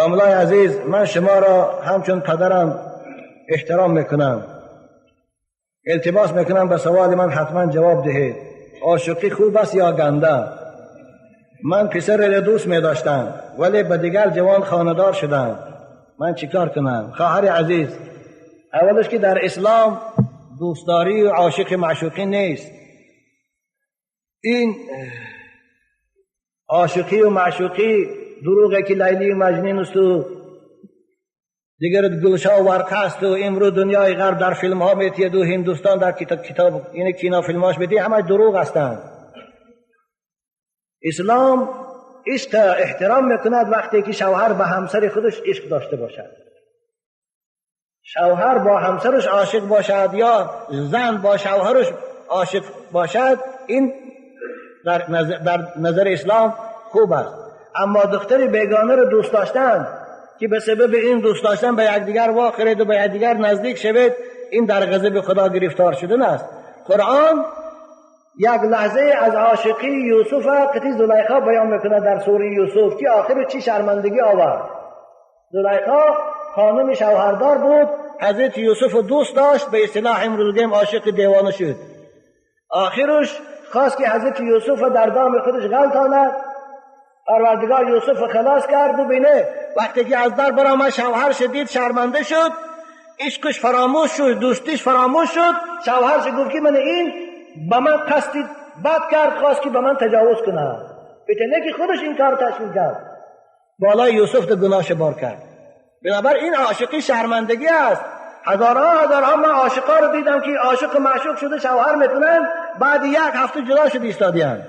داملای عزیز، من شما را همچون پدرم احترام میکنم. التماس میکنم به سوال من حتما جواب دهید. عاشقی خوب است یا گنده؟ من پسر را دوست می‌داشتم ولی به دیگر جوان خانه‌دار شدم. من چیکار کنم؟ خواهر عزیز، اولش که در اسلام دوستداری و عاشق معشوقی نیست. این عاشقی و معشوقی دروغه که لیلی و مجنون است و دیگر گلشا و ورقه است و امروز دنیای غرب در فیلم ها میتید و هندوستان در کتاب یعنی کینا فیلماش میتید، همه دروغ هستند. اسلام عشق احترام میکند وقتی که شوهر به همسر خودش عشق داشته باشد. شوهر با همسرش عاشق باشد یا زن با شوهرش عاشق باشد، این در نظر اسلام خوب است. اما دختر بیگانه رو دوست داشتن که به سبب این دوست داشتن به یکدیگر واخرید و به یکدیگر نزدیک شوید، این در غضب خدا گرفتار شدن است. قرآن یک لحظه از عاشقی یوسف قطعی زلیخا بیان میکنه در سوره یوسف که آخر چی شرمندگی آورد. زلیخا خانم شوهردار بود، حضرت یوسف دوست داشت، به اصطلاح امروز گیم عاشق دیوانه شد. آخرش خواست که حضرت یوسف در دام خودش غلطاند، پروردگار یوسف خلاص کرد. ببینه وقتی که از در برآمد شوهر شدید شرمنده شد، عشقش فراموش شد، دوستیش فراموش شد. شوهرش گفت که من این به من قصد بد کرد، خواست که به من تجاوز کنه. بتونه که خودش این کار تشکیل کرد، بالای یوسف ده گناهش بار کرد. بنابراین این عاشقی شرمندگی است. هزارها من عاشقا رو دیدم که عاشق معشوق شده شوهر میتونن بعد یک هفته جدا شده ایستادیان.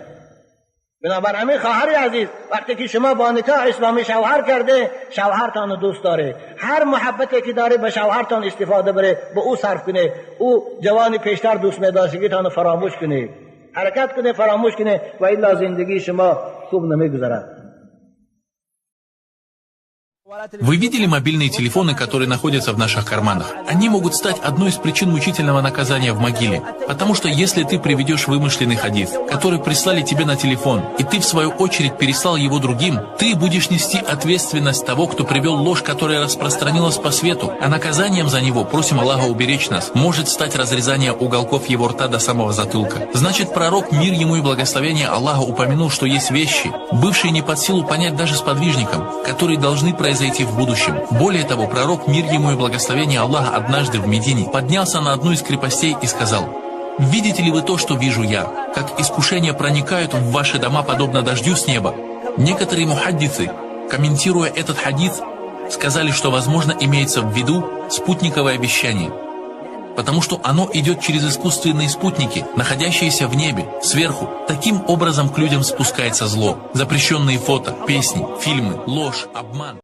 بنابراین همین خواهر عزیز، وقتی که شما با نکاح اسلامی شوهر کرده، شوهرتان دوست داره، هر محبتی که داره به شوهرتان استفاده بره، به او صرف کنه. او جوانی پیشتر دوست می‌داشتگیتان فراموش کنه، حرکت کنه فراموش کنه، و الا زندگی شما خوب نمیگذرد. Вы видели мобильные телефоны, которые находятся в наших карманах? Они могут стать одной из причин мучительного наказания в могиле. Потому что если ты приведешь вымышленный хадис, который прислали тебе на телефон, и ты в свою очередь переслал его другим, ты будешь нести ответственность того, кто привел ложь, которая распространилась по свету. А наказанием за него, просим Аллаха уберечь нас, может стать разрезание уголков его рта до самого затылка. Значит, пророк, мир ему и благословение Аллаха, упомянул, что есть вещи, бывшие не под силу понять даже сподвижникам, которые должны произойти в будущем. Более того, пророк, мир ему и благословение Аллаха, однажды в Медине поднялся на одну из крепостей и сказал: «Видите ли вы то, что вижу я? Как искушения проникают в ваши дома, подобно дождю с неба». Некоторые мухаддисы, комментируя этот хадис, сказали, что, возможно, имеется в виду спутниковое вещание, потому что оно идет через искусственные спутники, находящиеся в небе, сверху. Таким образом к людям спускается зло. Запрещенные фото, песни, фильмы, ложь, обман.